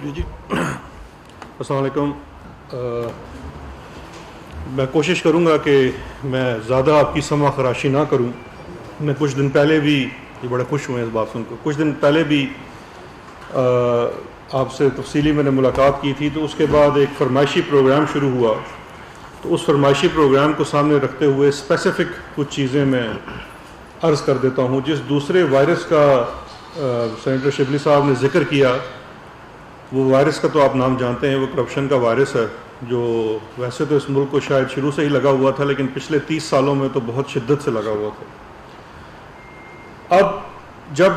جی السلام علیکم. میں کوشش کروں گا کہ میں زیادہ آپ کی سمع خراشی نہ کروں. میں کچھ دن پہلے بھی یہ بڑے خوش ہوئے اس بات سن کر. کچھ دن پہلے بھی آپ سے تفصیلی میں نے ملاقات کی تھی, تو اس کے بعد ایک فرمائشی پروگرام شروع ہوا. تو اس فرمائشی پروگرام کو سامنے رکھتے ہوئے اسپیسیفک کچھ چیزیں میں عرض کر دیتا ہوں. جس دوسرے وائرس کا سینیٹر شبلی صاحب نے ذکر کیا, وہ وائرس کا تو آپ نام جانتے ہیں, وہ کرپشن کا وائرس ہے, جو ویسے تو اس ملک کو شاید شروع سے ہی لگا ہوا تھا, لیکن پچھلے 30 سالوں میں تو بہت شدت سے لگا ہوا تھا. اب جب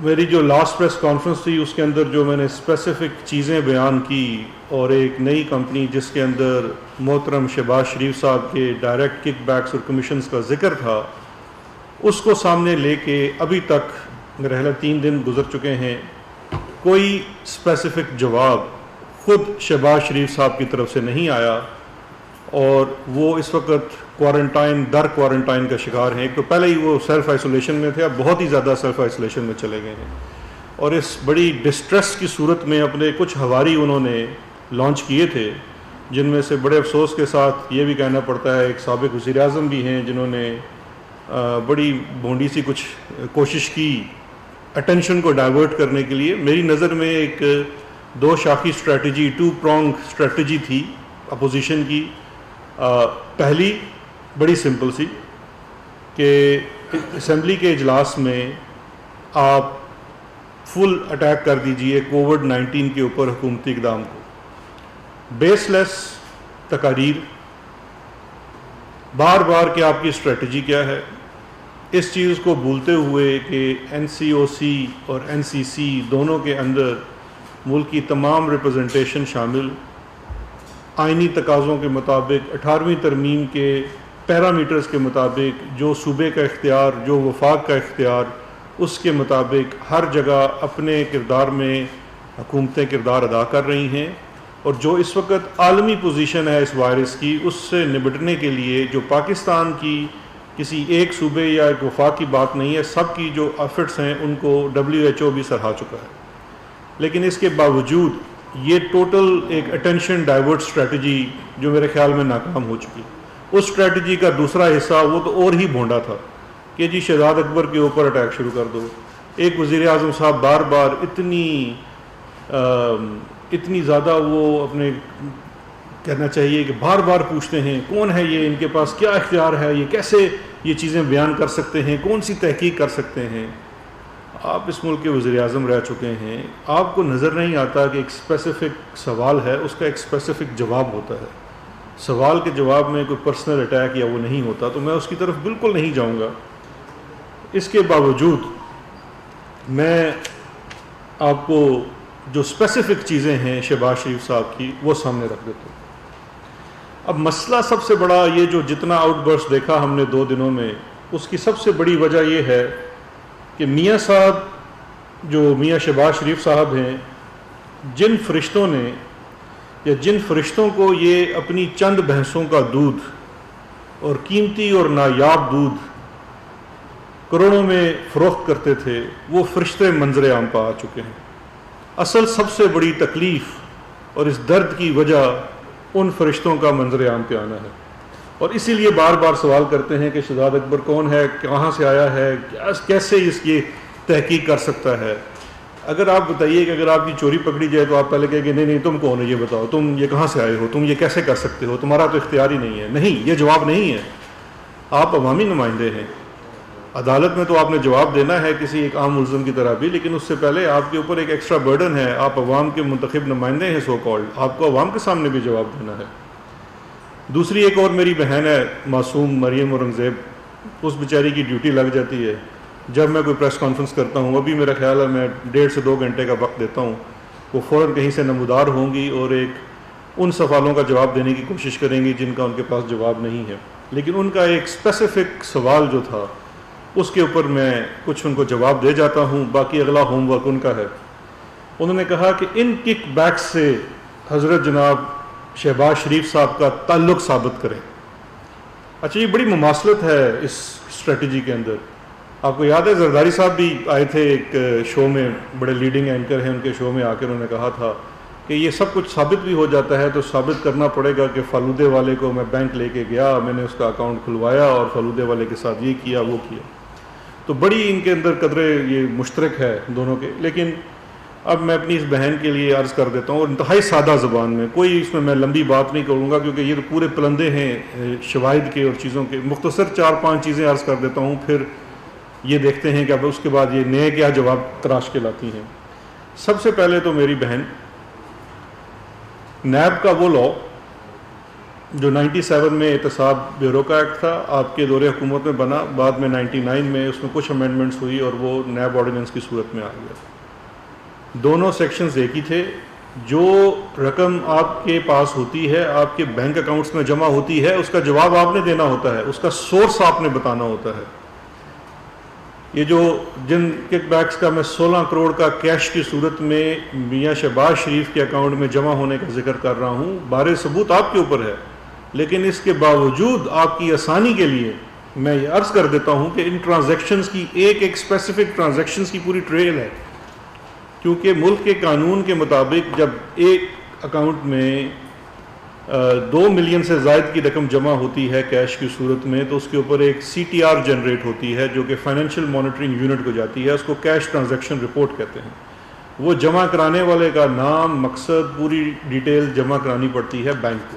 میری جو لاسٹ پریس کانفرنس تھی, اس کے اندر جو میں نے اسپیسیفک چیزیں بیان کی, اور ایک نئی کمپنی جس کے اندر محترم شہباز شریف صاحب کے ڈائریکٹ کک بیکس اور کمیشنز کا ذکر تھا, اس کو سامنے لے کے ابھی تک میرے خیال 3 دن گزر چکے ہیں, کوئی اسپیسیفک جواب خود شہباز شریف صاحب کی طرف سے نہیں آیا. اور وہ اس وقت کوارنٹائن کا شکار ہیں. ایک تو پہلے ہی وہ سیلف آئسولیشن میں تھے, اب بہت ہی زیادہ سیلف آئسولیشن میں چلے گئے ہیں, اور اس بڑی ڈسٹریس کی صورت میں اپنے کچھ ہواری انہوں نے لانچ کیے تھے, جن میں سے بڑے افسوس کے ساتھ یہ بھی کہنا پڑتا ہے ایک سابق وزیر اعظم بھی ہیں جنہوں نے بڑی بھونڈی سی کچھ کوشش کی اٹینشن کو ڈائیورٹ کرنے کے لیے. میری نظر میں ایک 2 شاخی اسٹریٹجی, 2 پرونگ اسٹریٹجی تھی اپوزیشن کی. پہلی بڑی سمپل سی کہ اسمبلی کے اجلاس میں آپ فل اٹیک کر دیجئے کووڈ-19 کے اوپر حکومتی اقدام کو, بیس لیس تقاریر, بار بار کہ آپ کی اسٹریٹجی کیا ہے, اس چیز کو بھولتے ہوئے کہ این سی او سی اور این سی سی دونوں کے اندر ملک کی تمام ریپرزنٹیشن شامل, آئینی تقاضوں کے مطابق 18ویں ترمیم کے پیرامیٹرز کے مطابق جو صوبے کا اختیار, جو وفاق کا اختیار, اس کے مطابق ہر جگہ اپنے کردار میں حکومتیں کردار ادا کر رہی ہیں. اور جو اس وقت عالمی پوزیشن ہے اس وائرس کی, اس سے نمٹنے کے لیے جو پاکستان کی کسی ایک صوبے یا ایک وفاق کی بات نہیں ہے, سب کی جو ایفرٹس ہیں ان کو WHO بھی سراہا چکا ہے. لیکن اس کے باوجود یہ ٹوٹل ایک اٹینشن ڈائیورٹ اسٹریٹجی جو میرے خیال میں ناکام ہو چکی. اس اسٹریٹجی کا دوسرا حصہ وہ تو اور ہی بھونڈا تھا کہ جی شہزاد اکبر کے اوپر اٹیک شروع کر دو. ایک وزیر اعظم صاحب بار بار اتنی زیادہ وہ اپنے کہنا چاہیے کہ بار بار پوچھتے ہیں کون ہے یہ, ان کے پاس کیا اختیار ہے, یہ کیسے یہ چیزیں بیان کر سکتے ہیں, کون سی تحقیق کر سکتے ہیں. آپ اس ملک کے وزیر اعظم رہ چکے ہیں, آپ کو نظر نہیں آتا کہ ایک اسپیسیفک سوال ہے, اس کا ایک اسپیسیفک جواب ہوتا ہے. سوال کے جواب میں کوئی پرسنل اٹیک یا وہ نہیں ہوتا, تو میں اس کی طرف بالکل نہیں جاؤں گا. اس کے باوجود میں آپ کو جو اسپیسیفک چیزیں ہیں شہباز شریف صاحب کی وہ سامنے رکھ دیتا ہوں. اب مسئلہ سب سے بڑا یہ جو جتنا آؤٹ برسٹ دیکھا ہم نے 2 دنوں میں, اس کی سب سے بڑی وجہ یہ ہے کہ میاں صاحب جو میاں شہباز شریف صاحب ہیں, جن فرشتوں نے یا جن فرشتوں کو یہ اپنی چند بھینسوں کا دودھ اور قیمتی اور نایاب دودھ کروڑوں میں فروخت کرتے تھے, وہ فرشتے منظر عام پہ آ چکے ہیں. اصل سب سے بڑی تکلیف اور اس درد کی وجہ ان فرشتوں کا منظر عام پہ آنا ہے. اور اسی لیے بار بار سوال کرتے ہیں کہ شہزاد اکبر کون ہے, کہاں سے آیا ہے, کیسے اس کی تحقیق کر سکتا ہے. اگر آپ بتائیے کہ اگر آپ کی چوری پکڑی جائے تو آپ پہلے کہیں کہ نہیں تم کون ہو, یہ بتاؤ, تم یہ کہاں سے آئے ہو, تم یہ کیسے کر سکتے ہو, تمہارا تو اختیار ہی نہیں ہے. نہیں, یہ جواب نہیں ہے. آپ عوامی نمائندے ہیں, عدالت میں تو آپ نے جواب دینا ہے کسی ایک عام ملزم کی طرح بھی, لیکن اس سے پہلے آپ کے اوپر ایک ایکسٹرا برڈن ہے, آپ عوام کے منتخب نمائندے ہیں سو کالڈ, آپ کو عوام کے سامنے بھی جواب دینا ہے. دوسری ایک اور میری بہن ہے معصوم مریم اورنگزیب, اس بیچاری کی ڈیوٹی لگ جاتی ہے جب میں کوئی پریس کانفرنس کرتا ہوں, ابھی میرا خیال ہے میں 1.5 سے 2 گھنٹے کا وقت دیتا ہوں, وہ فوراً کہیں سے نمودار ہوں گی اور ایک ان سوالوں کا جواب دینے کی کوشش کریں گی جن کا ان کے پاس جواب نہیں ہے. لیکن ان کا ایک اسپیسیفک سوال جو تھا اس کے اوپر میں کچھ ان کو جواب دے جاتا ہوں, باقی اگلا ہوم ورک ان کا ہے. انہوں نے کہا کہ ان کک بیکس سے حضرت جناب شہباز شریف صاحب کا تعلق ثابت کریں. اچھا, یہ بڑی مماثلت ہے اس اسٹریٹجی کے اندر آپ کو یاد ہے زرداری صاحب بھی آئے تھے ایک شو میں، بڑے لیڈنگ اینکر ہیں، ان کے شو میں آ کے انہوں نے کہا تھا کہ یہ سب کچھ ثابت بھی ہو جاتا ہے تو ثابت کرنا پڑے گا کہ فالودے والے کو میں بینک لے کے گیا، میں نے اس کا اکاؤنٹ کھلوایا اور فالودے والے کے ساتھ یہ کیا وہ کیا. تو بڑی ان کے اندر قدرے یہ مشترک ہے دونوں کے. لیکن اب میں اپنی اس بہن کے لیے عرض کر دیتا ہوں، اور انتہائی سادہ زبان میں، کوئی اس میں لمبی بات نہیں کروں گا کیونکہ یہ تو پورے پلندے ہیں شواہد کے اور چیزوں کے. مختصر 4-5 چیزیں عرض کر دیتا ہوں، پھر یہ دیکھتے ہیں کہ اب اس کے بعد یہ نئے کیا جواب تراش کے لاتی ہیں. سب سے پہلے تو میری بہن، نیب کا وہ لا جو 97 میں احتساب بیورو کا ایکٹ تھا، آپ کے دور حکومت میں بنا، بعد میں 99 میں اس میں کچھ امینڈمنٹس ہوئی اور وہ نیب آرڈیننس کی صورت میں آ گیا. دونوں سیکشنز ایک ہی تھے. جو رقم آپ کے پاس ہوتی ہے، آپ کے بینک اکاؤنٹس میں جمع ہوتی ہے، اس کا جواب آپ نے دینا ہوتا ہے، اس کا سورس آپ نے بتانا ہوتا ہے. یہ جو جن کک بیکس کا میں 16 کروڑ کا کیش کی صورت میں میاں شہباز شریف کے اکاؤنٹ میں جمع ہونے کا ذکر کر رہا ہوں، بارے ثبوت آپ کے اوپر ہے، لیکن اس کے باوجود آپ کی آسانی کے لیے میں یہ عرض کر دیتا ہوں کہ ان ٹرانزیکشنز کی ایک اسپیسیفک ٹرانزیکشنز کی پوری ٹریل ہے. کیونکہ ملک کے قانون کے مطابق جب ایک اکاؤنٹ میں 2 ملین سے زائد کی رقم جمع ہوتی ہے کیش کی صورت میں، تو اس کے اوپر ایک CTR جنریٹ ہوتی ہے جو کہ فائنینشیل مانیٹرنگ یونٹ کو جاتی ہے، اس کو کیش ٹرانزیکشن رپورٹ کہتے ہیں. وہ جمع کرانے والے کا نام، مقصد، پوری ڈیٹیل جمع کرانی پڑتی ہے بینک کو.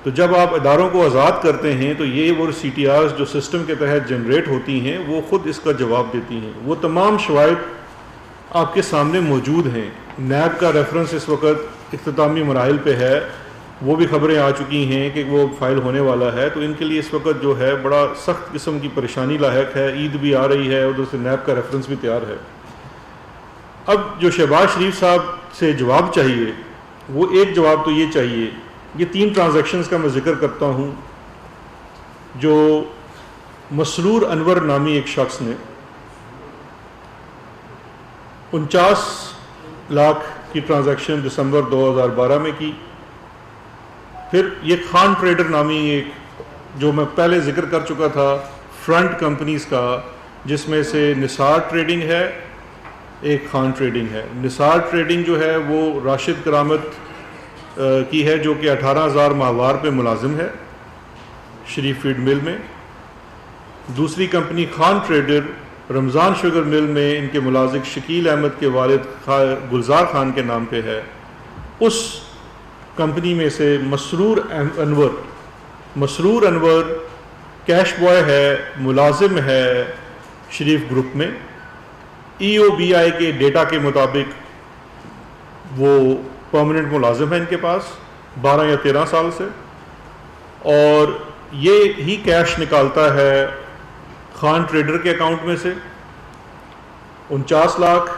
تو جب آپ اداروں کو آزاد کرتے ہیں تو یہ وہ CTRs جو سسٹم کے تحت جنریٹ ہوتی ہیں وہ خود اس کا جواب دیتی ہیں. وہ تمام شواہد آپ کے سامنے موجود ہیں. نیب کا ریفرنس اس وقت اختتامی مراحل پہ ہے، وہ بھی خبریں آ چکی ہیں کہ وہ فائل ہونے والا ہے. تو ان کے لیے اس وقت جو ہے بڑا سخت قسم کی پریشانی لاحق ہے. عید بھی آ رہی ہے، ادھر سے نیب کا ریفرنس بھی تیار ہے. اب جو شہباز شریف صاحب سے جواب چاہیے وہ ایک جواب تو یہ چاہیے. یہ 3 ٹرانزیکشنز کا میں ذکر کرتا ہوں جو مسرور انور نامی ایک شخص نے 49 لاکھ کی ٹرانزیکشن دسمبر 2012 میں کی. پھر یہ خان ٹریڈر نامی ایک، جو میں پہلے ذکر کر چکا تھا، فرنٹ کمپنیز کا، جس میں سے نثار ٹریڈنگ ہے، ایک خان ٹریڈنگ ہے. نثار ٹریڈنگ جو ہے وہ راشد کرامت کی ہے جو کہ 18,000 ماہوار پہ ملازم ہے شریف فیڈ مل میں. دوسری کمپنی خان ٹریڈر رمضان شوگر مل میں ان کے ملازم شکیل احمد کے والد گلزار خان کے نام پہ ہے. اس کمپنی میں سے مسرور انور کیش بوائے ہے، ملازم ہے شریف گروپ میں. EOBI کے ڈیٹا کے مطابق وہ پرماننٹ ملازم ہے ان کے پاس 12 یا 13 سال سے، اور یہ ہی کیش نکالتا ہے خان ٹریڈر کے اکاؤنٹ میں سے 49 لاکھ،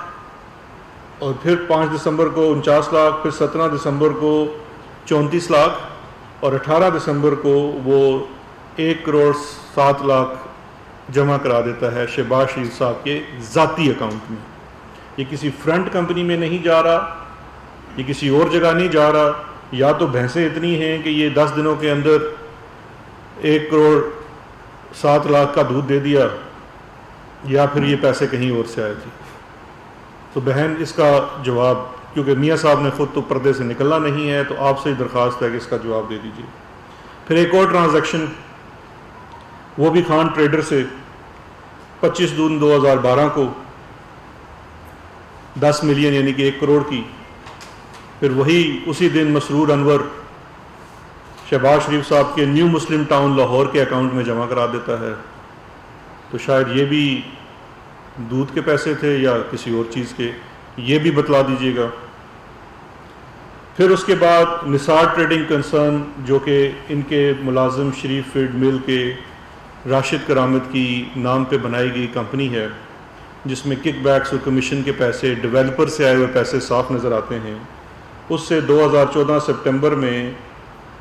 اور پھر 5 دسمبر کو 49 لاکھ، پھر 17 دسمبر کو 34 لاکھ، اور 18 دسمبر کو وہ 1 کروڑ 7 لاکھ جمع کرا دیتا ہے شہباز شریف صاحب کے ذاتی اکاؤنٹ میں. یہ کسی فرنٹ کمپنی میں نہیں جا رہا، یہ کسی اور جگہ نہیں جا رہا. یا تو بھینسیں اتنی ہیں کہ یہ 10 دنوں کے اندر 1 کروڑ 7 لاکھ کا دودھ دے دیا، یا پھر یہ پیسے کہیں اور سے آئے تھے. تو بہن اس کا جواب، کیونکہ میاں صاحب نے خود تو پردے سے نکلنا نہیں ہے، تو آپ سے ہی درخواست ہے کہ اس کا جواب دے دیجیے. پھر ایک اور ٹرانزیکشن، وہ بھی خان ٹریڈر سے 25 جون 2012 کو 10 ملین یعنی کہ 1 کروڑ کی. پھر وہی اسی دن مسرور انور شہباز شریف صاحب کے نیو مسلم ٹاؤن لاہور کے اکاؤنٹ میں جمع کرا دیتا ہے. تو شاید یہ بھی دودھ کے پیسے تھے یا کسی اور چیز کے، یہ بھی بتلا دیجیے گا. پھر اس کے بعد نثار ٹریڈنگ کنسرن، جو کہ ان کے ملازم شریف فیڈ مل کے راشد کرامت کی نام پہ بنائی گئی کمپنی ہے، جس میں کک بیکس اور کمیشن کے پیسے، ڈیولپر سے آئے ہوئے پیسے صاف نظر آتے ہیں. اس سے 2014 سپٹمبر میں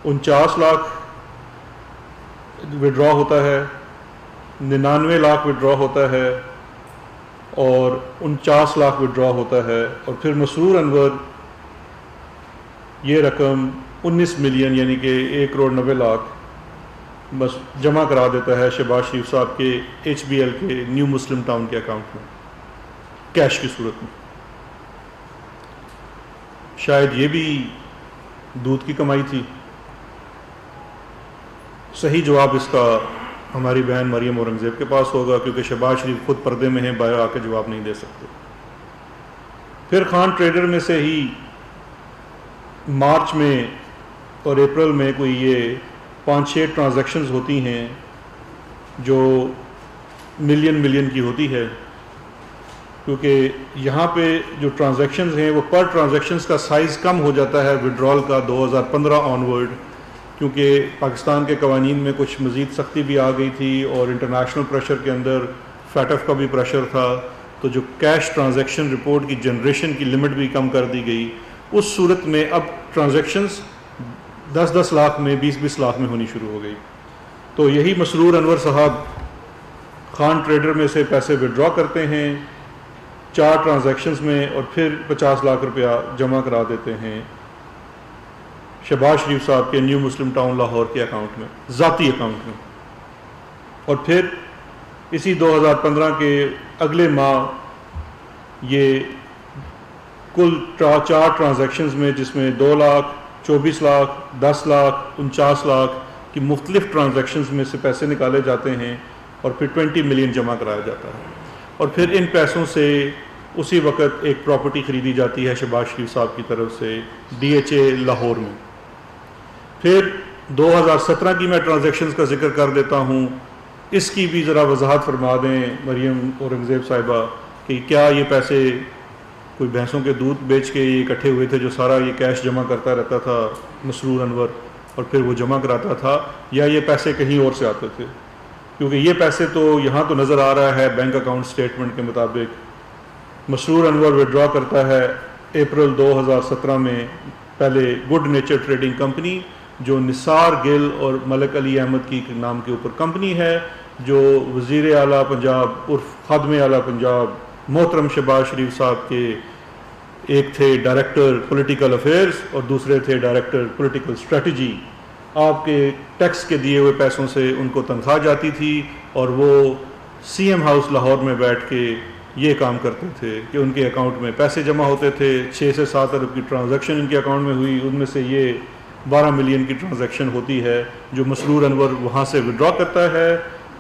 49 لاکھ وڈرا ہوتا ہے، 99 لاکھ وڈرا ہوتا ہے، اور 49 لاکھ وڈرا ہوتا ہے. اور پھر مسرور انور یہ رقم 19 ملین یعنی کہ 1 کروڑ 90 لاکھ بس جمع کرا دیتا ہے شہباز شریف صاحب کے HBL کے نیو مسلم ٹاؤن کے اکاؤنٹ میں کیش کی صورت میں. شاید یہ بھی دودھ کی کمائی تھی. صحیح جواب اس کا ہماری بہن مریم اورنگزیب کے پاس ہوگا، کیونکہ شہباز شریف خود پردے میں ہیں، باہر آ کے جواب نہیں دے سکتے. پھر خان ٹریڈر میں سے ہی مارچ میں اور اپریل میں کوئی یہ 5-6 ٹرانزیکشنز ہوتی ہیں جو ملین کی ہوتی ہے، کیونکہ یہاں پہ جو ٹرانزیکشنز ہیں وہ پر ٹرانزیکشنز کا سائز کم ہو جاتا ہے وڈرال کا 2015 آنورڈ، کیونکہ پاکستان کے قوانین میں کچھ مزید سختی بھی آ گئی تھی اور انٹرنیشنل پریشر کے اندر FATF کا بھی پریشر تھا، تو جو کیش ٹرانزیکشن رپورٹ کی جنریشن کی لمٹ بھی کم کر دی گئی. اس صورت میں اب ٹرانزیکشنز 10-10 لاکھ میں 20-20 لاکھ میں ہونی شروع ہو گئی. تو یہی مسرور انور صاحب خان ٹریڈر میں سے پیسے وڈرا کرتے ہیں 4 ٹرانزیکشنز میں اور پھر 50 لاکھ روپیہ جمع کرا دیتے ہیں شہباز شریف صاحب کے نیو مسلم ٹاؤن لاہور کے اکاؤنٹ میں، ذاتی اکاؤنٹ میں. اور پھر اسی 2015 کے اگلے ماہ یہ کل 4 ٹرانزیکشنز میں، جس میں 2 لاکھ 24 لاکھ 10 لاکھ 49 لاکھ کی مختلف ٹرانزیکشنز میں سے پیسے نکالے جاتے ہیں اور پھر 20 ملین جمع کرایا جاتا ہے. اور پھر ان پیسوں سے اسی وقت ایک پراپرٹی خریدی جاتی ہے شہباز شریف صاحب کی طرف سے DHA لاہور میں. پھر 2017 کی میں ٹرانزیکشنز کا ذکر کر دیتا ہوں، اس کی بھی ذرا وضاحت فرما دیں مریم اورنگزیب صاحبہ کہ کیا یہ پیسے کوئی بھینسوں کے دودھ بیچ کے یہ اکٹھے ہوئے تھے جو سارا یہ کیش جمع کرتا رہتا تھا مسرور انور اور پھر وہ جمع کراتا تھا، یا یہ پیسے کہیں اور سے آتے تھے؟ کیونکہ یہ پیسے تو یہاں تو نظر آ رہا ہے بینک اکاؤنٹ سٹیٹمنٹ کے مطابق مسرور انور وڈرا کرتا ہے اپریل 2017 میں پہلے گڈ نیچر ٹریڈنگ کمپنی جو نثار گل اور ملک علی احمد کی نام کے اوپر کمپنی ہے، جو وزیر اعلیٰ پنجاب عرف خادم اعلیٰ پنجاب محترم شہباز شریف صاحب کے ایک تھے ڈائریکٹر پولیٹیکل افیئرز اور دوسرے تھے ڈائریکٹر پولیٹیکل اسٹریٹجی. آپ کے ٹیکس کے دیے ہوئے پیسوں سے ان کو تنخواہ جاتی تھی اور وہ CM ہاؤس لاہور میں بیٹھ کے یہ کام کرتے تھے کہ ان کے اکاؤنٹ میں پیسے جمع ہوتے تھے. 6 سے 7 ارب کی ٹرانزیکشن ان کے اکاؤنٹ میں ہوئی، ان میں سے یہ 12 ملین کی ٹرانزیکشن ہوتی ہے جو مسرور انور وہاں سے وڈرا کرتا ہے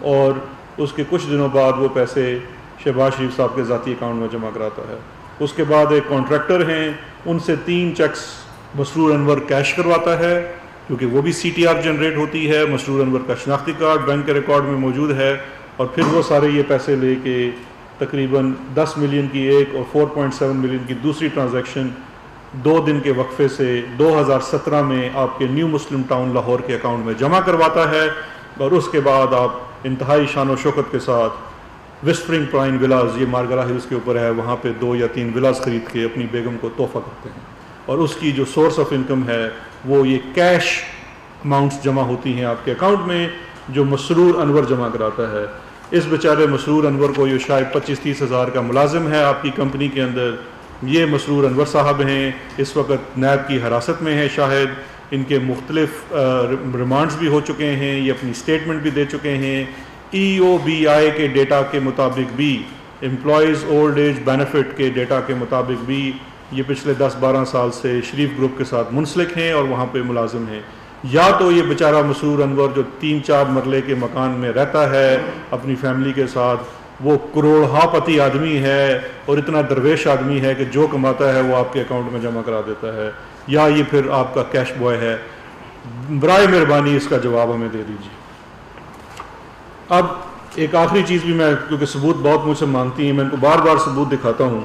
اور اس کے کچھ دنوں بعد وہ پیسے شہباز شریف صاحب کے ذاتی اکاؤنٹ میں جمع کراتا ہے. اس کے بعد ایک کانٹریکٹر ہیں، ان سے 3 چیکس مسرور انور کیش کرواتا ہے، کیونکہ وہ بھی CTR جنریٹ ہوتی ہے، مسرور انور کا شناختی کارڈ بینک کے ریکارڈ میں موجود ہے. اور پھر وہ سارے یہ پیسے لے کے تقریباً 10 ملین کی ایک اور 4.7 ملین کی دوسری ٹرانزیکشن 2 دن کے وقفے سے 2017 میں آپ کے نیو مسلم ٹاؤن لاہور کے اکاؤنٹ میں جمع کرواتا ہے. اور اس کے بعد آپ انتہائی شان و شوکت کے ساتھ وسپرنگ پائن ولاز، یہ مارگرا ہلز کے اوپر ہے، وہاں پہ 2 یا 3 ولاز خرید کے اپنی بیگم کو تحفہ کرتے ہیں. اور اس کی جو سورس آف انکم ہے وہ یہ کیش اماؤنٹس جمع ہوتی ہیں آپ کے اکاؤنٹ میں جو مسرور انور جمع کراتا ہے. اس بیچارے مسرور انور کو یہ شاید 25-30 ہزار کا ملازم ہے آپ کی کمپنی کے اندر. یہ مسرور انور صاحب ہیں، اس وقت نیب کی حراست میں ہیں، شاہد ان کے مختلف ریمانڈز بھی ہو چکے ہیں، یہ اپنی سٹیٹمنٹ بھی دے چکے ہیں. EOBI کے ڈیٹا کے مطابق بھی، امپلائیز اولڈ ایج بینیفٹ کے ڈیٹا کے مطابق بھی یہ پچھلے 10-12 سال سے شریف گروپ کے ساتھ منسلک ہیں اور وہاں پہ ملازم ہیں. یا تو یہ بیچارہ مسرور انور جو 3-4 مرلے کے مکان میں رہتا ہے اپنی فیملی کے ساتھ، وہ کروڑہا پتی آدمی ہے اور اتنا درویش آدمی ہے کہ جو کماتا ہے وہ آپ کے اکاؤنٹ میں جمع کرا دیتا ہے، یا یہ پھر آپ کا کیش بوائے ہے. برائے مہربانی اس کا جواب ہمیں دے دیجیے. اب ایک آخری چیز بھی میں، کیونکہ ثبوت بہت مجھ سے مانگتی ہیں، میں ان کو بار بار ثبوت دکھاتا ہوں،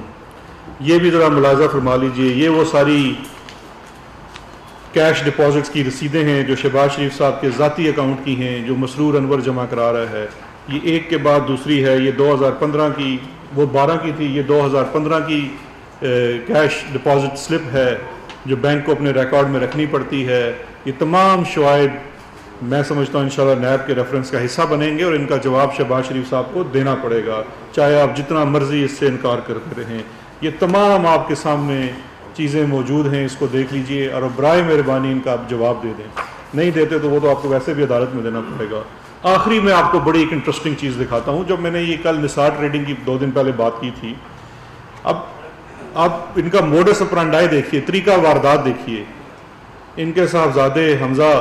یہ بھی ذرا ملاحظہ فرما لیجئے. یہ وہ ساری کیش ڈپازٹس کی رسیدیں ہیں جو شہباز شریف صاحب کے ذاتی اکاؤنٹ کی ہیں جو مسرور انور جمع کرا رہا ہے. یہ ایک کے بعد دوسری ہے. یہ 2015 کی، وہ 12 کی تھی، یہ 2015 کی کیش ڈپازٹ سلپ ہے جو بینک کو اپنے ریکارڈ میں رکھنی پڑتی ہے. یہ تمام شوائد میں سمجھتا ہوں انشاءاللہ نیب کے ریفرنس کا حصہ بنیں گے اور ان کا جواب شہباز شریف صاحب کو دینا پڑے گا، چاہے آپ جتنا مرضی اس سے انکار کرتے رہیں. یہ تمام آپ کے سامنے چیزیں موجود ہیں، اس کو دیکھ لیجئے اور برائے مہربانی ان کا آپ جواب دے دیں. نہیں دیتے تو وہ تو آپ کو ویسے بھی عدالت میں دینا پڑے گا. آخری میں آپ کو بڑی ایک انٹرسٹنگ چیز دکھاتا ہوں. جب میں نے یہ کل نثار ٹریڈنگ کی 2 دن پہلے بات کی تھی, اب آپ ان کا موڈس اپرانڈائی دیکھیے, طریقہ واردات دیکھیے. ان کے صاحبزادے حمزہ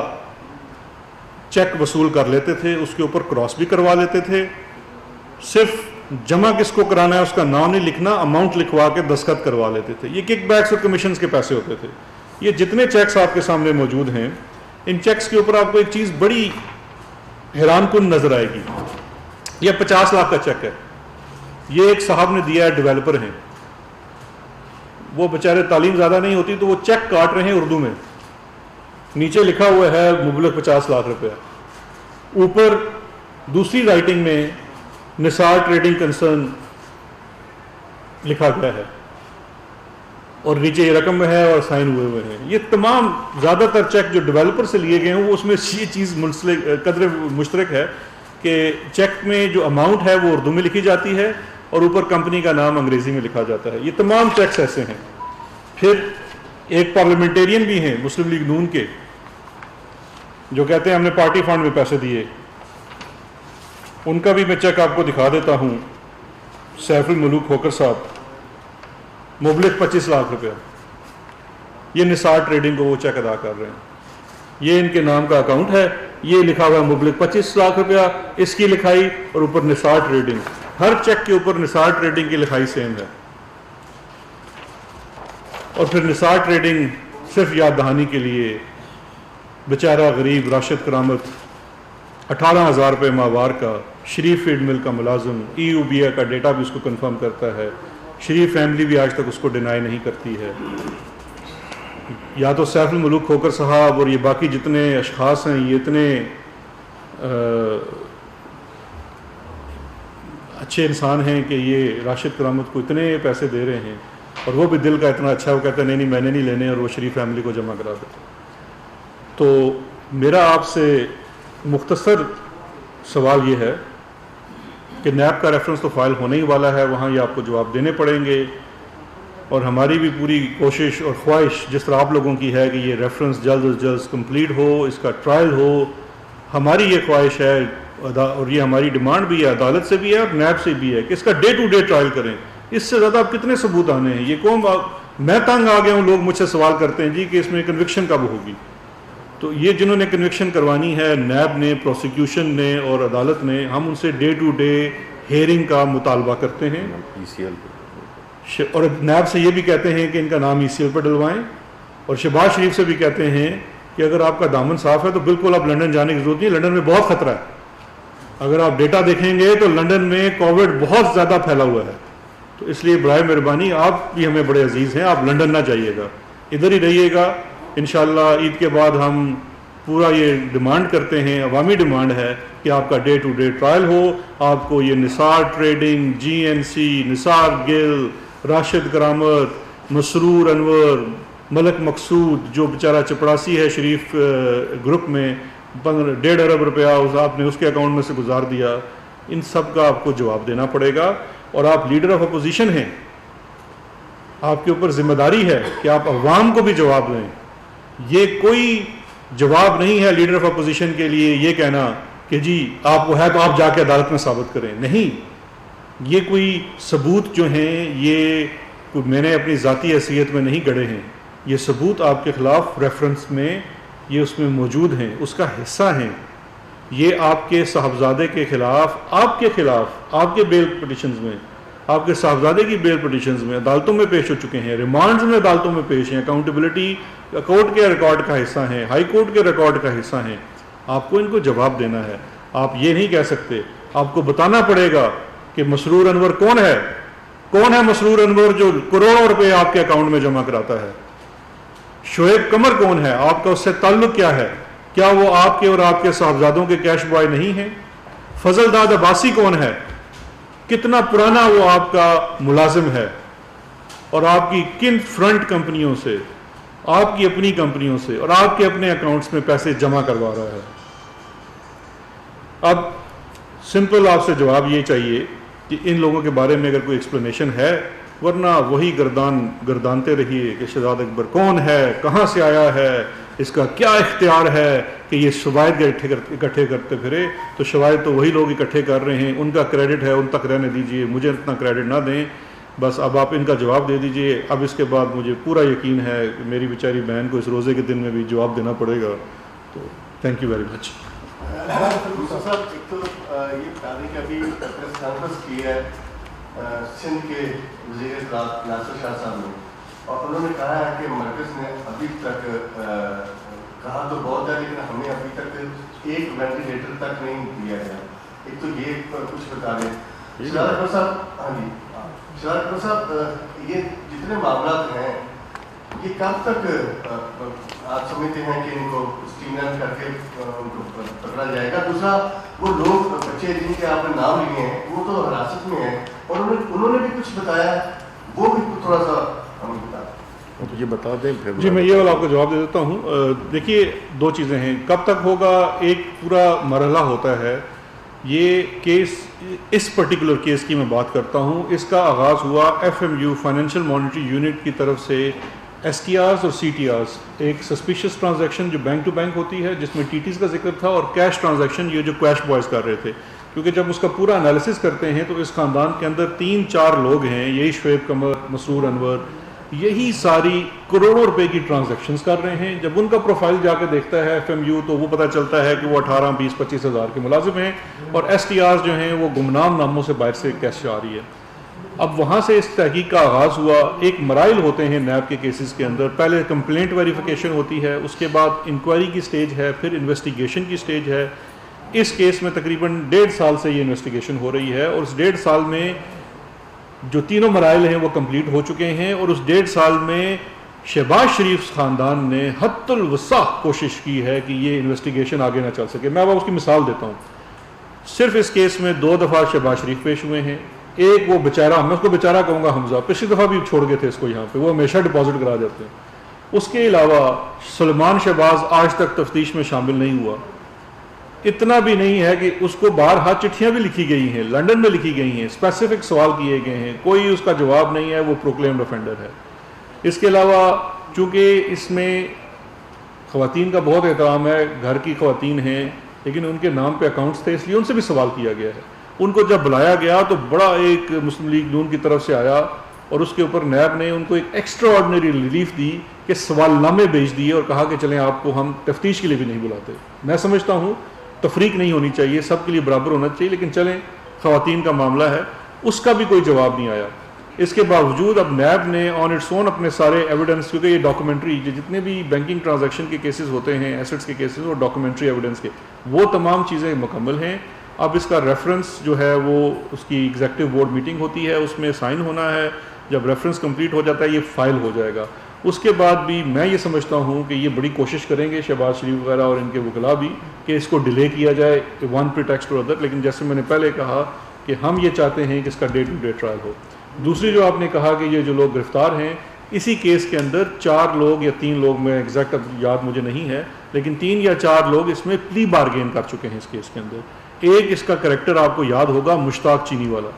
چیک وصول کر لیتے تھے, اس کے اوپر کراس بھی کروا لیتے تھے, صرف جمع کس کو کرانا ہے اس کا نام نہیں لکھنا, اماؤنٹ لکھوا کے دستخط کروا لیتے تھے. یہ کک بیکس اور کمیشنز کے پیسے ہوتے تھے. یہ جتنے چیکس آپ کے سامنے موجود ہیں, ان چیکس کے اوپر آپ کو ایک چیز بڑی حیران کن نظر آئے گی. یہ 50 لاکھ کا چیک ہے, یہ ایک صاحب نے دیا ہے, ڈیولپر ہیں, وہ بیچارے تعلیم زیادہ نہیں ہوتی تو وہ چیک کاٹ رہے ہیں اردو میں, نیچے لکھا ہوا ہے مبلغ 50 لاکھ روپیہ, اوپر دوسری رائٹنگ میں نثار ٹریڈنگ کنسرن لکھا گیا ہے, اور نیچے یہ رقم ہے اور سائن ہوئے ہیں. یہ تمام زیادہ تر چیک جو ڈیولپر سے لیے گئے ہیں وہ اس میں یہ چیز قدر مشترک ہے کہ چیک میں جو اماؤنٹ ہے وہ اردو میں لکھی جاتی ہے اور اوپر کمپنی کا نام انگریزی میں لکھا جاتا ہے. یہ تمام چیکس ایسے ہیں. پھر ایک پارلیمنٹیرین بھی ہیں مسلم لیگ نون کے, جو کہتے ہیں ہم نے پارٹی فنڈ میں پیسے دیے. ان کا بھی میں چیک آپ کو دکھا دیتا ہوں. سیف الملوک کھوکر صاحب, مبلغ 25 لاکھ روپیہ, یہ نثار ٹریڈنگ کو وہ چیک ادا کر رہے ہیں. یہ ان کے نام کا اکاؤنٹ ہے, یہ لکھا ہوا ہے مبلغ 25 لاکھ روپیہ, اس کی لکھائی اور اوپر نثار ٹریڈنگ. ہر چیک کے اوپر نثار ٹریڈنگ کی لکھائی سیم ہے. اور پھر نثار ٹریڈنگ صرف یاد دہانی کے لیے بیچارہ غریب راشد کرامت 18,000 روپے ماہوار کا, شریف فیڈ مل کا ملازم, ای یو بی اے کا ڈیٹا بھی اس کو کنفرم کرتا ہے, شریف فیملی بھی آج تک اس کو ڈینائی نہیں کرتی ہے. یا تو سیف الملوک کھوکر صاحب اور یہ باقی جتنے اشخاص ہیں یہ اتنے اچھے انسان ہیں کہ یہ راشد کرامت کو اتنے پیسے دے رہے ہیں, اور وہ بھی دل کا اتنا اچھا ہے, وہ کہتے ہیں نہیں میں نے نہیں لینے, اور وہ شریف فیملی کو جمع کرا دیتے. تو میرا آپ سے مختصر سوال یہ ہے کہ نیب کا ریفرنس تو فائل ہونے ہی والا ہے, وہاں یہ آپ کو جواب دینے پڑیں گے, اور ہماری بھی پوری کوشش اور خواہش جس طرح آپ لوگوں کی ہے کہ یہ ریفرنس جلد از جلد کمپلیٹ ہو, اس کا ٹرائل ہو. ہماری یہ خواہش ہے اور یہ ہماری ڈیمانڈ بھی ہے, عدالت سے بھی ہے اور نیب سے بھی ہے, کہ اس کا ڈے ٹو ڈے ٹرائل کریں. اس سے زیادہ آپ کتنے ثبوت آنے ہیں؟ یہ قوم, میں تنگ آ گیا ہوں, لوگ مجھ سے سوال کرتے ہیں جی کہ اس میں کنوکشن کب ہوگی. تو یہ جنہوں نے کنوکشن کروانی ہے, نیب نے, پروسیکیوشن نے اور عدالت نے, ہم ان سے ڈے ٹو ڈے ہیئرنگ کا مطالبہ کرتے ہیں. اور نیب سے یہ بھی کہتے ہیں کہ ان کا نام ای سی ایل پر ڈلوائیں, اور شہباز شریف سے بھی کہتے ہیں کہ اگر آپ کا دامن صاف ہے تو بالکل آپ لنڈن جانے کی ضرورت نہیں, لنڈن میں بہت خطرہ ہے. اگر آپ ڈیٹا دیکھیں گے تو لنڈن میں کووڈ بہت زیادہ پھیلا ہوا ہے. تو اس لیے برائے مہربانی, آپ بھی ہمیں بڑے عزیز ہیں, آپ لنڈن نہ جائیے گا, ادھر ہی رہیے گا. انشاءاللہ عید کے بعد ہم پورا یہ ڈیمانڈ کرتے ہیں, عوامی ڈیمانڈ ہے کہ آپ کا ڈے ٹو ڈے ٹرائل ہو. آپ کو یہ نثار ٹریڈنگ, جی این سی, نثار گل, راشد کرامت, مسرور انور, ملک مقصود جو بیچارہ چپڑاسی ہے شریف گروپ میں, 1.5 ارب روپیہ آپ نے اس کے اکاؤنٹ میں سے گزار دیا, ان سب کا آپ کو جواب دینا پڑے گا. اور آپ لیڈر آف اپوزیشن ہیں, آپ کے اوپر ذمہ داری ہے کہ آپ عوام کو بھی جواب دیں. یہ کوئی جواب نہیں ہے لیڈر آف اپوزیشن کے لیے یہ کہنا کہ جی آپ وہ ہے تو آپ جا کے عدالت میں ثابت کریں. نہیں, یہ کوئی ثبوت جو ہیں یہ میں نے اپنی ذاتی حیثیت میں نہیں گڑھے ہیں. یہ ثبوت آپ کے خلاف ریفرنس میں یہ اس میں موجود ہیں, اس کا حصہ ہیں. یہ آپ کے صاحبزادے کے خلاف, آپ کے بیل پٹیشنز میں, آپ کے صاحبزادے کی بیل پٹیشنز میں عدالتوں میں پیش ہو چکے ہیں, ریمانڈز میں عدالتوں میں پیش ہیں, اکاؤنٹیبلٹی کورٹ کے ریکارڈ کا حصہ ہیں, ہائی کورٹ کے ریکارڈ کا حصہ ہیں. آپ کو ان کو جواب دینا ہے. آپ یہ نہیں کہہ سکتے, آپ کو بتانا پڑے گا کہ مسرور انور کون ہے. کون ہے مسرور انور جو کروڑوں روپے آپ کے اکاؤنٹ میں جمع کراتا ہے؟ شعیب قمر کون ہے, آپ کا اس سے تعلق کیا ہے؟ کیا وہ آپ کے اور آپ کے صاحبزادوں کے کیش بوائے نہیں ہیں؟ فضل داد عباسی کون ہے, کتنا پرانا وہ آپ کا ملازم ہے, اور آپ کی کن فرنٹ کمپنیوں سے, آپ کی اپنی کمپنیوں سے اور آپ کے اپنے اکاؤنٹس میں پیسے جمع کروا رہا ہے. اب سمپل آپ سے جواب یہ چاہیے کہ ان لوگوں کے بارے میں اگر کوئی ایکسپلینیشن ہے ورنہ وہی گردانتے رہیے کہ شہزاد اکبر کون ہے, کہاں سے آیا ہے, اس کا کیا اختیار ہے کہ یہ شواہد اکٹھے کرتے پھرے. تو شواہد تو وہی لوگ اکٹھے کر رہے ہیں, ان کا کریڈٹ ہے, ان تک رہنے دیجئے, مجھے اتنا کریڈٹ نہ دیں. بس اب آپ ان کا جواب دے دیجئے. اب اس کے بعد مجھے پورا یقین ہے کہ میری بیچاری بہن کو اس روزے کے دن میں بھی جواب دینا پڑے گا. تو تھینک یو ویری مچ. صاحب ایک تو یہ بتانے کا بھی پریس کانفرنس کی ہے سندھ کے وزیر اطلاعات ناصر شاہ صاحب نے, اور انہوں نے کہا ہے کہ مرکز نے ابھی تک کہا تو بہت ہے لیکن ہمیں ابھی تک ایک وینٹیلیٹر تک نہیں دیا گیا. ایک تو یہ کچھ بتا دیں. شہزاد اکبر صاحب, ہاں جی شہزاد اکبر صاحب, یہ جتنے معاملات ہیں یہ کب تک آپ سمجھتے ہیں کہ ان کو اسٹریم لائن کر کے ان کو پکڑا جائے گا؟ دوسرا, وہ لوگ بچے جن کے آپ نے نام لیے ہیں وہ تو حراست میں ہیں, اور انہوں نے بھی کچھ بتایا, وہ بھی تھوڑا سا ہمیں بتا یہ بتا دیں. جی میں یہ والا آپ کو جواب دے دیتا ہوں. دیکھیے دو چیزیں ہیں, کب تک ہوگا, ایک پورا مرحلہ ہوتا ہے. یہ کیس, اس پرٹیکولر کیس کی میں بات کرتا ہوں, اس کا آغاز ہوا F M U financial monetary unit کی طرف سے ایس ٹی آرز اور سی ٹی آرز, ایک سسپیشیس ٹرانزیکشن جو بینک ٹو بینک ہوتی ہے جس میں ٹی ٹیز کا ذکر تھا, اور کیش ٹرانزیکشن یہ جو کیش بوائز کر رہے تھے. کیونکہ جب اس کا پورا انالیسس کرتے ہیں تو اس خاندان کے اندر 3-4 لوگ ہیں, یہی شعیب قمر, مسرور انور, یہی ساری کروڑوں روپے کی ٹرانزیکشنز کر رہے ہیں. جب ان کا پروفائل جا کے دیکھتا ہے ایف ایم یو تو وہ پتہ چلتا ہے کہ وہ 18-20-25 ہزار کے ملازم ہیں, اور ایس ٹی آرز جو ہیں وہ گمنام ناموں سے باہر سے کیش آ رہی ہے. اب وہاں سے اس تحقیق کا آغاز ہوا. ایک مراحل ہوتے ہیں نیب کے کیسز کے اندر, پہلے کمپلینٹ ویریفیکیشن ہوتی ہے, اس کے بعد انکوائری کی سٹیج ہے, پھر انویسٹیگیشن کی سٹیج ہے. اس کیس میں تقریباً 1.5 سال سے یہ انویسٹیگیشن ہو رہی ہے, اور اس 1.5 سال میں جو تینوں مراحل ہیں وہ کمپلیٹ ہو چکے ہیں. اور اس 1.5 سال میں شہباز شریف خاندان نے حد الوسع کوشش کی ہے کہ یہ انویسٹیگیشن آگے نہ چل سکے. میں اب اس کی مثال دیتا ہوں. صرف اس کیس میں 2 دفعہ شہباز شریف پیش ہوئے ہیں. ایک وہ بیچارہ, میں اس کو بیچارہ کہوں گا, حمزہ, پچھلی دفعہ بھی چھوڑ گئے تھے اس کو یہاں پہ, وہ ہمیشہ ڈپازٹ کرا جاتے ہیں. اس کے علاوہ سلمان شہباز آج تک تفتیش میں شامل نہیں ہوا. اتنا بھی نہیں ہے کہ اس کو بارہا چٹھیاں بھی لکھی گئی ہیں, لنڈن میں لکھی گئی ہیں, اسپیسیفک سوال کیے گئے ہیں, کوئی اس کا جواب نہیں ہے, وہ پروکلیمڈ افینڈر ہے. اس کے علاوہ چونکہ اس میں خواتین کا بہت احترام ہے, گھر کی خواتین ہیں, لیکن ان کے نام پہ اکاؤنٹس تھے, اس لیے ان سے بھی سوال کیا گیا ہے. ان کو جب بلایا گیا تو بڑا ایک مسلم لیگ نون کی طرف سے آیا, اور اس کے اوپر نیب نے ان کو ایک ایکسٹرا آرڈنری ریلیف دی کہ سوال نامے بھیج دیے, اور کہا کہ چلیں آپ کو ہم تفتیش کے لیے بھی نہیں بلاتے. میں سمجھتا ہوں تفریق نہیں ہونی چاہیے, سب کے لیے برابر ہونا چاہیے, لیکن چلیں خواتین کا معاملہ ہے. اس کا بھی کوئی جواب نہیں آیا. اس کے باوجود اب نیب نے آن اٹس اون اپنے سارے ایویڈنس, کیونکہ یہ ڈاکومنٹری جتنے بھی بینکنگ ٹرانزیکشن کے کیسز ہوتے ہیں, ایسٹس کے کیسز, اور ڈاکومنٹری ایویڈنس کے, وہ تمام چیزیں مکمل ہیں. اب اس کا ریفرنس جو ہے وہ اس کی ایگزیکٹو بورڈ میٹنگ ہوتی ہے, اس میں سائن ہونا ہے. جب ریفرنس کمپلیٹ ہو جاتا ہے یہ فائل ہو جائے گا. اس کے بعد بھی میں یہ سمجھتا ہوں کہ یہ بڑی کوشش کریں گے شہباز شریف وغیرہ اور ان کے وکلاء بھی کہ اس کو ڈیلے کیا جائے ون پریٹیکسٹ اور ادر. لیکن جیسے میں نے پہلے کہا کہ ہم یہ چاہتے ہیں کہ اس کا ڈے ٹو ڈے ٹرائل ہو. دوسری جو آپ نے کہا کہ یہ جو لوگ گرفتار ہیں, اسی کیس کے اندر 4 لوگ یا 3 لوگ, میں ایگزیکٹ اب یاد مجھے نہیں ہے, لیکن 3 یا 4 لوگ اس میں پلی بارگین کر چکے ہیں اس کیس کے اندر. ایک اس کا کریکٹر آپ کو یاد ہوگا, مشتاق چینی والا,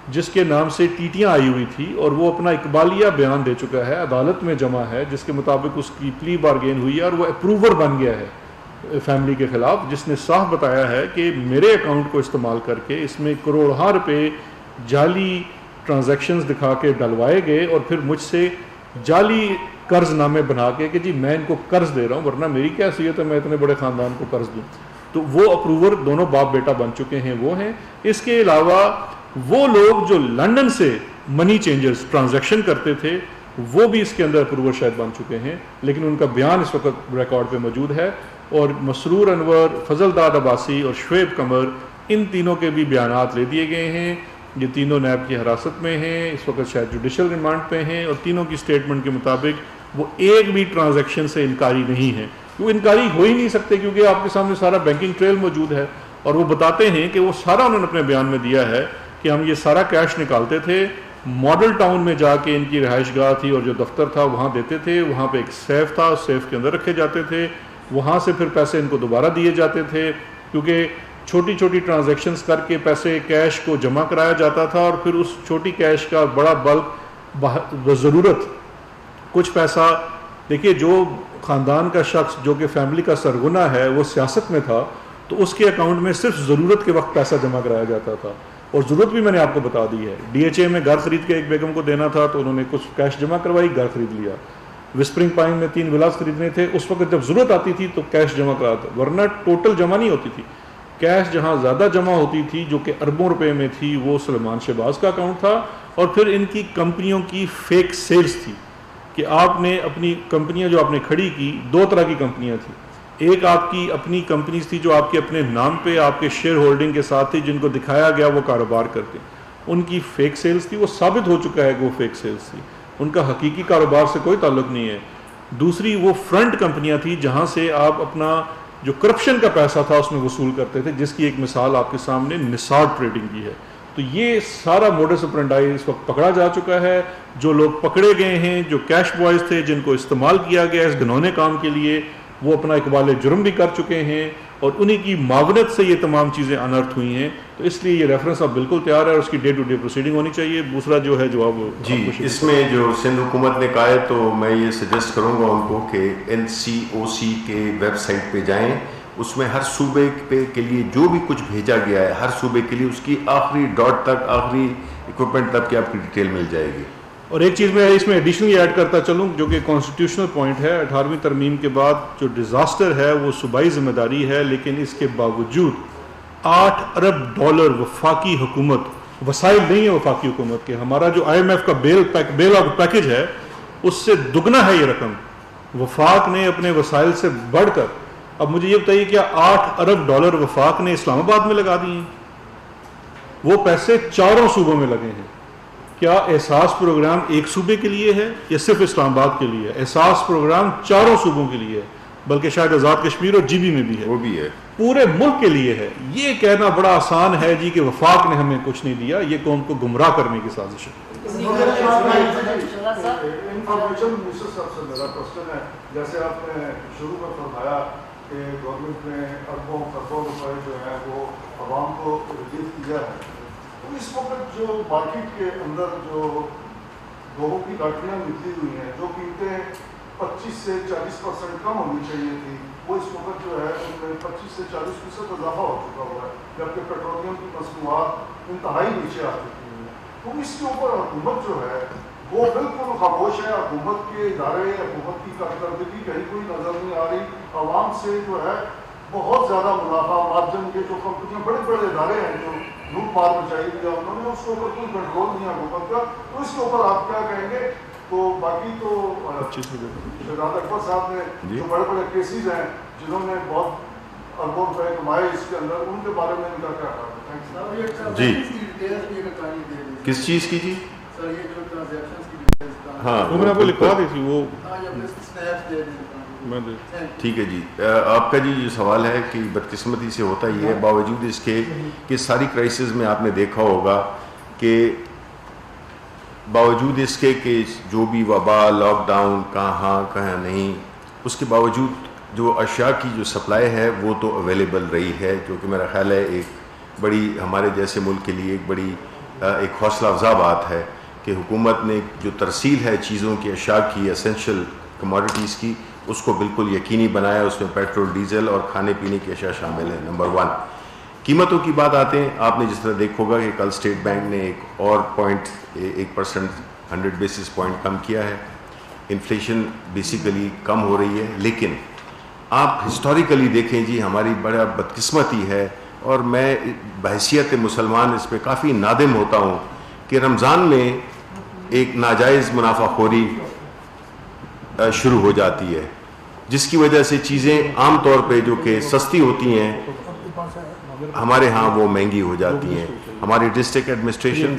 جس کے نام سے ٹیٹیاں آئی ہوئی تھی, اور وہ اپنا اقبالیہ بیان دے چکا ہے, عدالت میں جمع ہے, جس کے مطابق اس کی پلی بارگین ہوئی ہے, اور وہ اپروور بن گیا ہے فیملی کے خلاف, جس نے صاف بتایا ہے کہ میرے اکاؤنٹ کو استعمال کر کے اس میں کروڑوں روپے جعلی ٹرانزیکشنز دکھا کے ڈلوائے گئے, اور پھر مجھ سے جعلی قرض نامے بنا کے کہ جی میں ان کو قرض دے رہا ہوں, ورنہ میری کیا حیثیت ہے میں اتنے بڑے خاندان کو قرض دوں. تو وہ اپروور دونوں باپ بیٹا بن چکے ہیں, وہ ہیں. اس کے علاوہ وہ لوگ جو لنڈن سے منی چینجرز ٹرانزیکشن کرتے تھے وہ بھی اس کے اندر اپروور شاید بن چکے ہیں, لیکن ان کا بیان اس وقت ریکارڈ پہ موجود ہے. اور مسرور انور, فضل داد عباسی اور شعیب قمر, ان تینوں کے بھی بیانات لے دیے گئے ہیں. یہ تینوں نیب کی حراست میں ہیں, اس وقت شاید جوڈیشل ریمانڈ پہ ہیں, اور تینوں کی سٹیٹمنٹ کے مطابق وہ ایک بھی ٹرانزیکشن سے انکاری نہیں ہیں. وہ انکاری ہو ہی نہیں سکتے کیونکہ آپ کے سامنے سارا بینکنگ ٹریل موجود ہے. اور وہ بتاتے ہیں کہ وہ سارا انہوں نے اپنے بیان میں دیا ہے کہ ہم یہ سارا کیش نکالتے تھے, ماڈل ٹاؤن میں جا کے ان کی رہائش گاہ تھی اور جو دفتر تھا وہاں دیتے تھے, وہاں پہ ایک سیف تھا, اس سیف کے اندر رکھے جاتے تھے, وہاں سے پھر پیسے ان کو دوبارہ دیے جاتے تھے, کیونکہ چھوٹی چھوٹی ٹرانزیکشنز کر کے پیسے کیش کو جمع کرایا جاتا تھا اور پھر اس چھوٹی کیش کا بڑا بلک بضرورت کچھ پیسہ. دیکھیے جو خاندان کا شخص جو کہ فیملی کا سرغنہ ہے وہ سیاست میں تھا تو اس کے اکاؤنٹ میں صرف ضرورت کے وقت پیسہ جمع کرایا جاتا تھا, اور ضرورت بھی میں نے آپ کو بتا دی ہے. ڈی ایچ اے میں گھر خرید کے ایک بیگم کو دینا تھا تو انہوں نے کچھ کیش جمع کروائی, گھر خرید لیا. وسپرنگ پائن میں 3 ولاز خریدنے تھے, اس وقت جب ضرورت آتی تھی تو کیش جمع کراتا, ورنہ ٹوٹل جمع نہیں ہوتی تھی. کیش جہاں زیادہ جمع ہوتی تھی جو کہ اربوں روپے میں تھی وہ سلیمان شہباز کا اکاؤنٹ تھا, اور پھر ان کی کمپنیوں کی فیک سیلز تھی کہ آپ نے اپنی کمپنیاں جو آپ نے کھڑی کی, 2 طرح کی کمپنیاں تھیں. ایک آپ کی اپنی کمپنیز تھی جو آپ کے اپنے نام پہ آپ کے شیئر ہولڈنگ کے ساتھ تھی, جن کو دکھایا گیا وہ کاروبار کرتے, ان کی فیک سیلز تھی. وہ ثابت ہو چکا ہے کہ وہ فیک سیلز تھی, ان کا حقیقی کاروبار سے کوئی تعلق نہیں ہے. دوسری وہ فرنٹ کمپنیاں تھیں جہاں سے آپ اپنا جو کرپشن کا پیسہ تھا اس میں وصول کرتے تھے, جس کی ایک مثال آپ کے سامنے نثار ٹریڈنگ کی ہے. تو یہ سارا موڈس اپرینڈائی اس وقت پکڑا جا چکا ہے. جو لوگ پکڑے گئے ہیں, جو کیش بوائز تھے جن کو استعمال کیا گیا اس گھنونے کام کے لیے, وہ اپنا اقبال جرم بھی کر چکے ہیں, اور انہی کی معاونت سے یہ تمام چیزیں انرتھ ہوئی ہیں. تو اس لیے یہ ریفرنس اب بالکل تیار ہے اور اس کی ڈے ٹو ڈے پروسیڈنگ ہونی چاہیے. دوسرا جو ہے جواب جی, اس میں جو سندھ حکومت نے کہا ہے تو میں یہ سجیسٹ کروں گا ان کو کہ NCOC کے ویب سائٹ پہ جائیں, اس میں ہر صوبے پہ کے لیے جو بھی کچھ بھیجا گیا ہے ہر صوبے کے لیے اس کی آخری ڈاٹ تک, آخری اکوپمنٹ تک کی آپ کی ڈیٹیل مل جائے گی. اور ایک چیز میں اس میں ایڈیشنلی ایڈ کرتا چلوں جو کہ کانسٹیٹیوشنل پوائنٹ ہے, 18ویں ترمیم کے بعد جو ڈیزاسٹر ہے وہ صوبائی ذمہ داری ہے, لیکن اس کے باوجود $8 ارب وفاقی حکومت, وسائل نہیں ہے وفاقی حکومت کے, ہمارا جو IMF کا بیل آؤٹ پیکج ہے اس سے دگنا ہے یہ رقم. وفاق نے اپنے وسائل سے بڑھ کر, اب مجھے یہ بتائیے کیا $8 ارب وفاق نے اسلام آباد میں لگا دیے ہیں؟ وہ پیسے 4 صوبوں میں لگے ہیں. کیا احساس پروگرام ایک صوبے کے لیے ہے یا صرف اسلام آباد کے لیے؟ احساس پروگرام 4 صوبوں کے لیے ہے, بلکہ شاید آزاد کشمیر اور GB میں بھی ہے, وہ بھی ہے, پورے ملک کے لیے ہے. یہ کہنا بڑا آسان ہے جی کہ وفاق نے ہمیں کچھ نہیں دیا, یہ قوم کو گمراہ کرنے کی سازش ہے. انفارمیشن منسٹر صاحب سے میرا کوشچن ہے, جیسے آپ نے شروع میں فرمایا کہ گورنمنٹ نے اربوں خربوں روپئے جو ہیں وہ عوام کو ریلیف دیا ہے, تو اس وقت جو مارکیٹ کے اندر جو لوگوں کی لاٹریاں نکلی ہوئی ہیں, جو قیمتیں 25 سے 40% کم ہونی چاہیے تھی, وہ اس وقت جو ہے ان میں 25 سے 40% اضافہ ہو چکا ہوا ہے, جبکہ پیٹرولیم کی مصنوعات انتہائی نیچے آ چکی ہیں. تو اس کے اوپر حکومت جو ہے وہ بالکل خاموش ہے. حکومت کے ادارے, حکومت کی کارکردگی کہیں کوئی نظر نہیں آ رہی. عوام سے جو ہے بہت زیادہ منافع مارجن کے جو کمپنیاں, بڑے بڑے ادارے ہیں جو لوٹ مار مچائی دیا انہوں نے, اس کے اوپر کوئی کنٹرول نہیں ہے حکومت کا. تو اس کے اوپر آپ کیا کہیں گے؟ تو باقی تو شہزاد اکبر صاحب نے جو بڑے بڑے کیسز ہیں جنہوں نے بہت اربوں روپے کمائے اس کے اندر, ان کے بارے میں ان کا کیا کہنا ہے؟ جی, کس چیز کی جی؟ ہاں وہ میں نے آپ کو لکھوا دی تھی وہ. ٹھیک ہے جی. آپ کا جی جو سوال ہے کہ بدقسمتی سے ہوتا ہی ہے, باوجود اس کے کہ ساری کرائسس میں آپ نے دیکھا ہوگا کہ باوجود اس کے کہ جو بھی وبا, لاک ڈاؤن, کہاں نہیں, اس کے باوجود جو اشیاء کی جو سپلائی ہے وہ تو اویلیبل رہی ہے, جو کہ میرا خیال ہے ایک بڑی ہمارے جیسے ملک کے لیے ایک بڑی ایک حوصلہ افزا بات ہے کہ حکومت نے جو ترسیل ہے چیزوں کی, اشیاء کی, اسینشل کموڈیٹیز کی, اس کو بالکل یقینی بنایا. اس میں پیٹرول, ڈیزل اور کھانے پینے کی اشیاء شامل ہیں. نمبر 1, قیمتوں کی بات آتے ہیں. آپ نے جس طرح دیکھا ہوگا کہ کل اسٹیٹ بینک نے ایک اور 1% 100 بیسس پوائنٹ کم کیا ہے. انفلیشن بیسیکلی کم ہو رہی ہے, لیکن آپ ہسٹوریکلی دیکھیں جی ہماری بڑا بدقسمتی ہے, اور میں بحیثیت مسلمان اس پہ کافی نادم ہوتا ہوں کہ رمضان میں ایک ناجائز منافع خوری شروع ہو جاتی ہے, جس کی وجہ سے چیزیں عام طور پہ جو کہ سستی ہوتی ہیں ہمارے ہاں وہ مہنگی ہو جاتی ہیں. ہماری ڈسٹرکٹ ایڈمنسٹریشن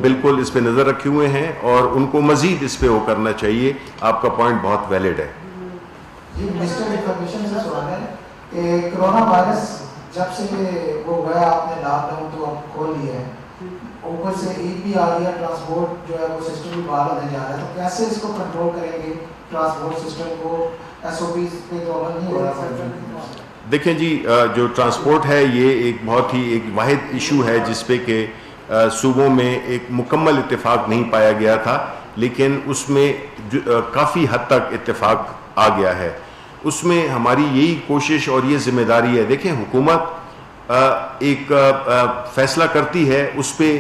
بالکل اس پہ نظر رکھے ہوئے ہیں اور ان کو مزید اس پہ وہ کرنا چاہیے. آپ کا پوائنٹ بہت ویلڈ ہے. جی مسٹر انفارمیشن سے سوال ہے کہ کرونا وائرس جب سے وہ گیا, آپ نے لاک ڈاؤن تو اب کھول لیا ہے, اوپر سے عید بھی آ رہی ہے, ٹرانسپورٹ جو ہے وہ سسٹم بھی بحال ہونے جا رہا ہے, تو کیسے اس کو کنٹرول کریں گے؟ ٹرانسپورٹ سسٹم کو SOPs پہ تو عمل نہیں ہو رہا. دیکھیں جی جو ٹرانسپورٹ ہے یہ ایک بہت ہی ایک واحد ایشو ہے جس پہ کہ صوبوں میں ایک مکمل اتفاق نہیں پایا گیا تھا، لیکن اس میں کافی حد تک اتفاق آ گیا ہے. اس میں ہماری یہی کوشش اور یہ ذمہ داری ہے. دیکھیں حکومت ایک فیصلہ کرتی ہے، اس پہ